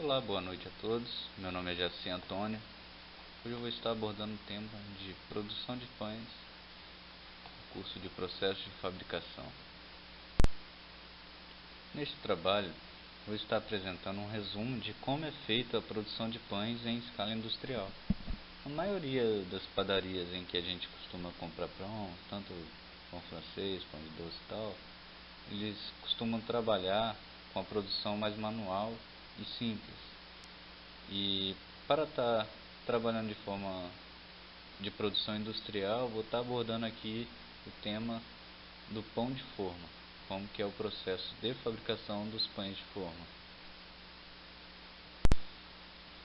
Olá, boa noite a todos. Meu nome é Jaci Antônio. Hoje eu vou estar abordando o tema de produção de pães, curso de processo de fabricação. Neste trabalho, vou estar apresentando um resumo de como é feita a produção de pães em escala industrial. A maioria das padarias em que a gente costuma comprar pão, tanto pão francês, pão de doce e tal, eles costumam trabalhar com a produção mais manual e simples. E para estar trabalhando de forma de produção industrial, vou estar abordando aqui o tema do pão de forma, como que é o processo de fabricação dos pães de forma.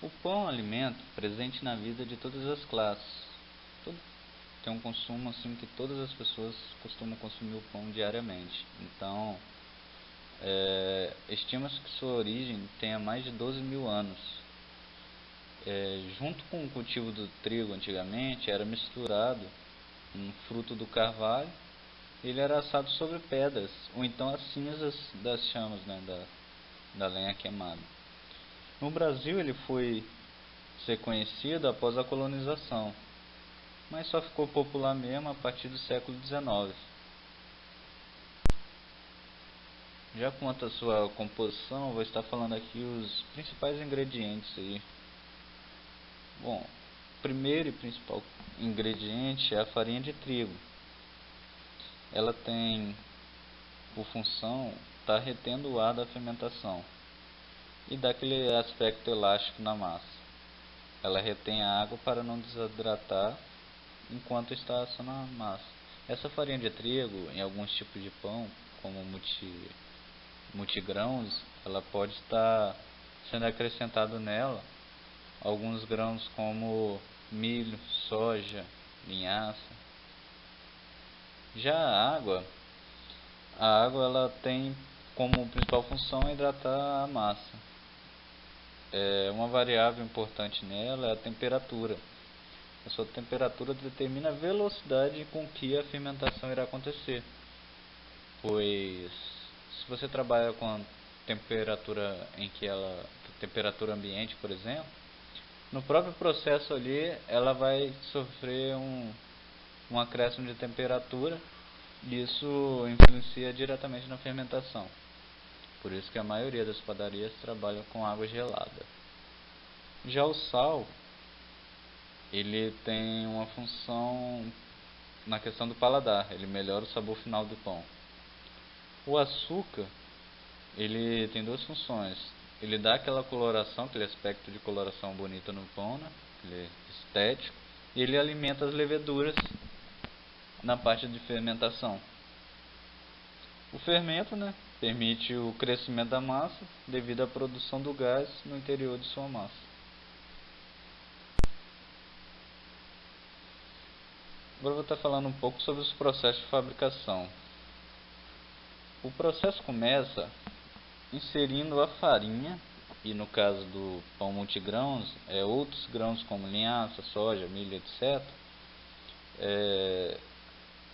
O pão é um alimento presente na vida de todas as classes. Tem um consumo assim que todas as pessoas costumam consumir o pão diariamente. Então, estima-se que sua origem tenha mais de 12 mil anos. Junto com o cultivo do trigo antigamente, era misturado um fruto do carvalho, ele era assado sobre pedras, ou então as cinzas das chamas, da lenha queimada. No Brasil ele foi ser conhecido após a colonização, mas só ficou popular mesmo a partir do século XIX. Já quanto à sua composição, vou estar falando aqui os principais ingredientes aí. Bom, o primeiro e principal ingrediente é a farinha de trigo. Ela tem por função estar retendo o ar da fermentação e dá aquele aspecto elástico na massa. Ela retém a água para não desidratar enquanto está assando a massa. Essa farinha de trigo, em alguns tipos de pão, como multigrãos, ela pode estar sendo acrescentado nela alguns grãos como milho, soja, linhaça. Já a água ela tem como principal função hidratar a massa. Uma variável importante nela é a temperatura. A sua temperatura determina a velocidade com que a fermentação irá acontecer. Pois se você trabalha com a temperatura temperatura ambiente, por exemplo, no próprio processo ali, ela vai sofrer um acréscimo de temperatura e isso influencia diretamente na fermentação. Por isso que a maioria das padarias trabalha com água gelada. Já o sal, ele tem uma função na questão do paladar, ele melhora o sabor final do pão. O açúcar, ele tem duas funções. Ele dá aquela coloração, aquele aspecto de coloração bonita no pão, né? Ele é estético, e ele alimenta as leveduras na parte de fermentação. O fermento, né, permite o crescimento da massa devido à produção do gás no interior de sua massa. Agora eu vou estar falando um pouco sobre os processos de fabricação. O processo começa inserindo a farinha, e no caso do pão multigrãos, outros grãos como linhaça, soja, milho, etc.,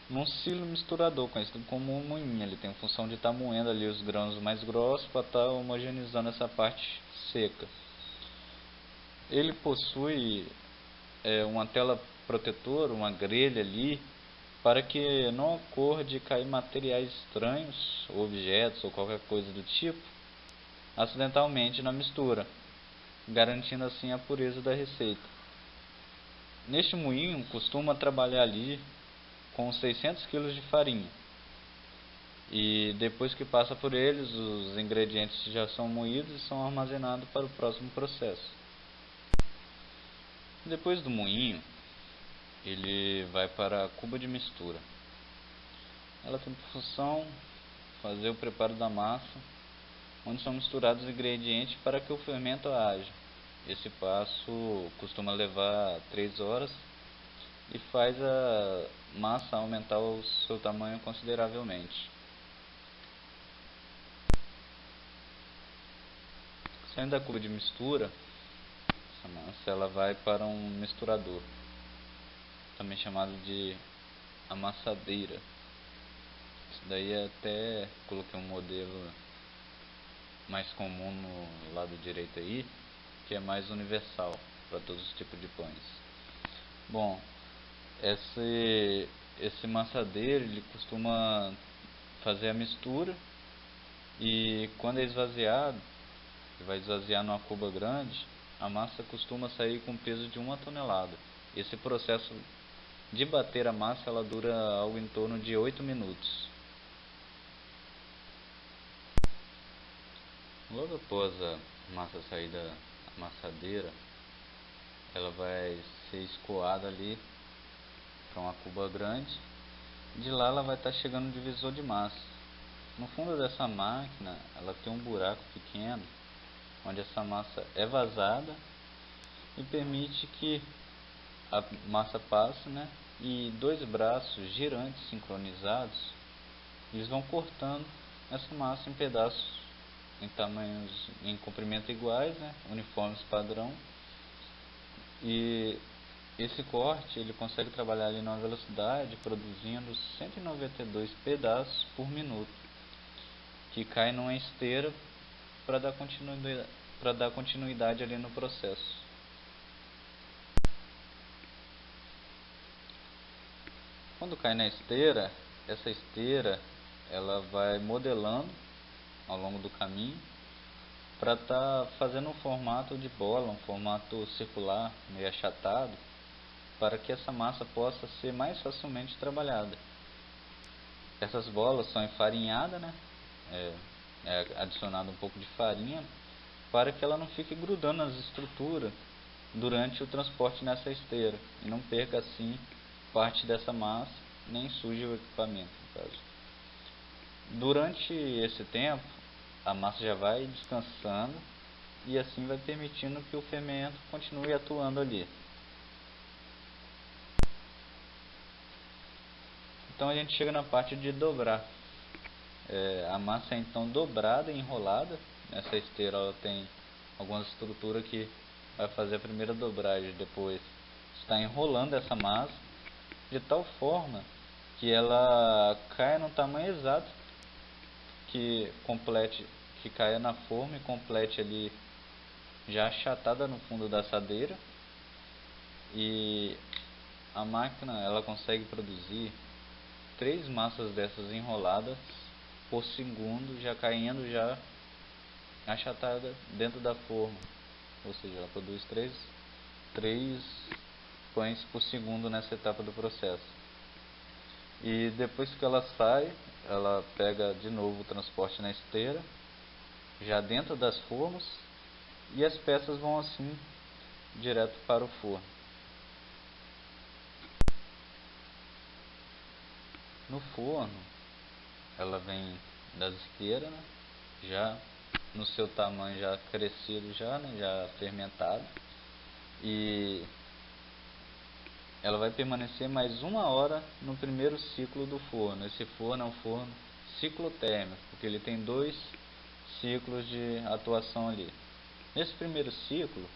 num silo misturador, conhecido como um moinho. Ele tem a função de estar moendo ali os grãos mais grossos para estar homogeneizando essa parte seca. Ele possui uma tela protetora, uma grelha ali, para que não ocorra de cair materiais estranhos, objetos ou qualquer coisa do tipo, acidentalmente na mistura, garantindo assim a pureza da receita. Neste moinho costuma trabalhar ali com 600 kg de farinha, e depois que passa por eles, os ingredientes já são moídos e são armazenados para o próximo processo. Depois do moinho, ele vai para a cuba de mistura. Ela tem por função fazer o preparo da massa, onde são misturados os ingredientes para que o fermento haja. Esse passo costuma levar 3 horas e faz a massa aumentar o seu tamanho consideravelmente. Saindo da cuba de mistura, essa massa ela vai para um misturador, também chamado de amassadeira. Isso daí até coloquei um modelo mais comum no lado direito aí, que é mais universal para todos os tipos de pães. Bom, esse massadeiro ele costuma fazer a mistura, e quando é esvaziado, vai esvaziar numa cuba grande, a massa costuma sair com peso de 1 tonelada. Esse processo de bater a massa ela dura algo em torno de 8 minutos. Logo após a massa sair da amassadeira, ela vai ser escoada ali para uma cuba grande. De lá ela vai estar chegando no divisor de massa. No fundo dessa máquina ela tem um buraco pequeno onde essa massa é vazada e permite que a massa passe, né? E dois braços girantes sincronizados, eles vão cortando essa massa em pedaços em tamanhos, em comprimento iguais, né? Uniformes padrão. E esse corte ele consegue trabalhar ali numa velocidade produzindo 192 pedaços por minuto, que cai numa esteira para dar continuidade ali no processo. Quando cai na esteira, essa esteira ela vai modelando ao longo do caminho para estar fazendo um formato de bola, um formato circular, meio achatado, para que essa massa possa ser mais facilmente trabalhada. Essas bolas são enfarinhadas, né? É adicionado um pouco de farinha para que ela não fique grudando nas estruturas durante o transporte nessa esteira e não perca assim parte dessa massa, nem suje o equipamento, no caso. Durante esse tempo, a massa já vai descansando e assim vai permitindo que o fermento continue atuando ali. Então a gente chega na parte de dobrar. A massa é então dobrada e enrolada. Nessa esteira ela tem algumas estruturas que vai fazer a primeira dobragem, depois está enrolando essa massa de tal forma que ela caia no tamanho exato que caia na forma e complete ali já achatada no fundo da assadeira. E a máquina ela consegue produzir 3 massas dessas enroladas por segundo, já caindo já achatada dentro da forma, ou seja, ela produz 3 pães por segundo nessa etapa do processo. E depois que ela sai, ela pega de novo o transporte na esteira, já dentro das formas, e as peças vão assim direto para o forno. No forno, ela vem das esteiras, né? Já no seu tamanho já crescido, já fermentado, e ela vai permanecer mais 1 hora no primeiro ciclo do forno. Esse forno é um forno ciclotérmico, porque ele tem 2 ciclos de atuação ali. Nesse primeiro ciclo,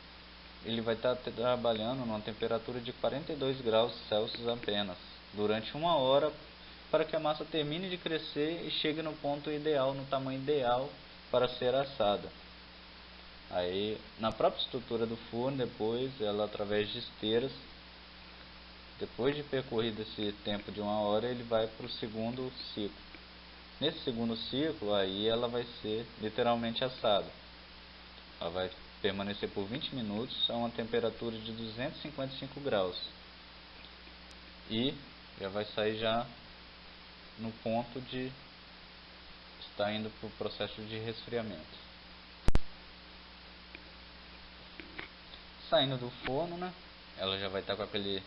ele vai estar trabalhando numa temperatura de 42 graus Celsius apenas, durante 1 hora, para que a massa termine de crescer e chegue no ponto ideal, no tamanho ideal para ser assada. Aí, na própria estrutura do forno, depois, ela através de esteiras, depois de percorrido esse tempo de 1 hora, ele vai para o segundo ciclo. Nesse segundo ciclo, aí ela vai ser literalmente assada. Ela vai permanecer por 20 minutos a uma temperatura de 255 graus. E já vai sair já no ponto de estar indo para o processo de resfriamento. Saindo do forno, né? Ela já vai estar com aquele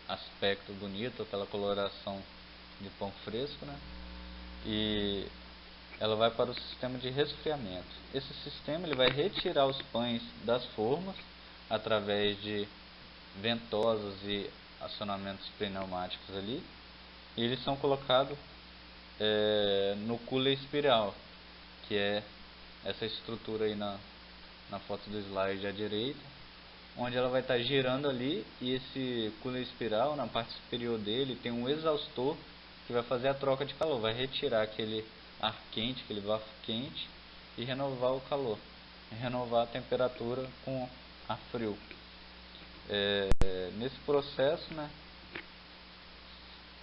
aspecto bonito, aquela coloração de pão fresco, né? E ela vai para o sistema de resfriamento. Esse sistema ele vai retirar os pães das formas através de ventosas e acionamentos pneumáticos ali, e eles são colocados no cooler espiral, que é essa estrutura aí na foto do slide à direita, onde ela vai estar girando ali, e esse cooler espiral, na parte superior dele, tem um exaustor que vai fazer a troca de calor, vai retirar aquele ar quente, aquele bafo quente, e renovar o calor, e renovar a temperatura com ar frio. Nesse processo, né,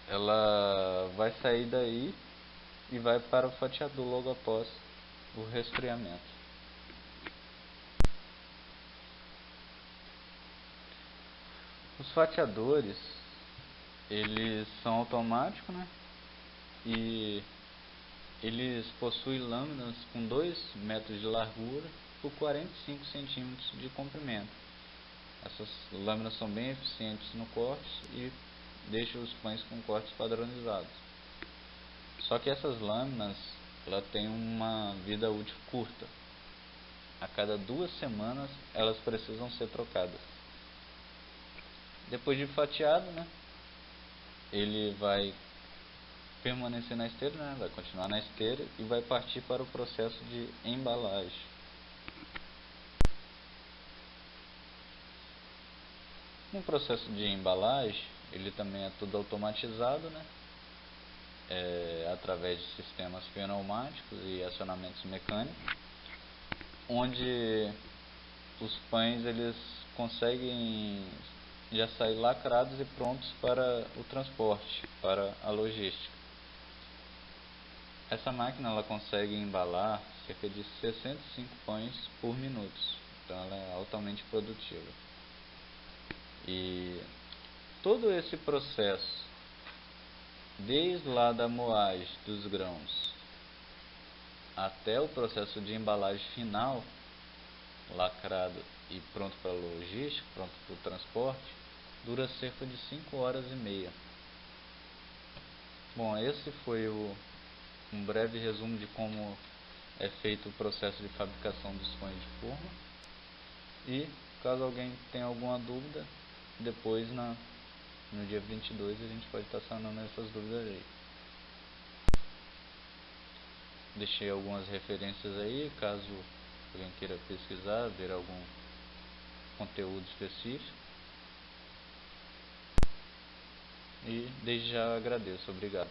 ela vai sair daí e vai para o fatiador logo após o resfriamento. Os fatiadores, eles são automáticos, né? E eles possuem lâminas com 2 metros de largura por 45 centímetros de comprimento. Essas lâminas são bem eficientes no corte e deixam os pães com cortes padronizados. Só que essas lâminas, ela tem uma vida útil curta. A cada 2 semanas elas precisam ser trocadas. Depois de fatiado, né, ele vai permanecer na esteira, né, vai continuar na esteira e vai partir para o processo de embalagem. No processo de embalagem, ele também é tudo automatizado, né, através de sistemas pneumáticos e acionamentos mecânicos, onde os pães eles conseguem já sair lacrados e prontos para o transporte, para a logística. Essa máquina ela consegue embalar cerca de 65 pães por minuto, então ela é altamente produtiva. E todo esse processo, desde lá da moagem dos grãos até o processo de embalagem final, lacrado e pronto para a logística, pronto para o transporte, dura cerca de 5 horas e meia. Bom, esse foi um breve resumo de como é feito o processo de fabricação dos pães de forma. E caso alguém tenha alguma dúvida, depois no dia 22 a gente pode estar sanando essas dúvidas aí. Deixei algumas referências aí, caso alguém queira pesquisar, ver algum conteúdo específico. E desde já agradeço, obrigado.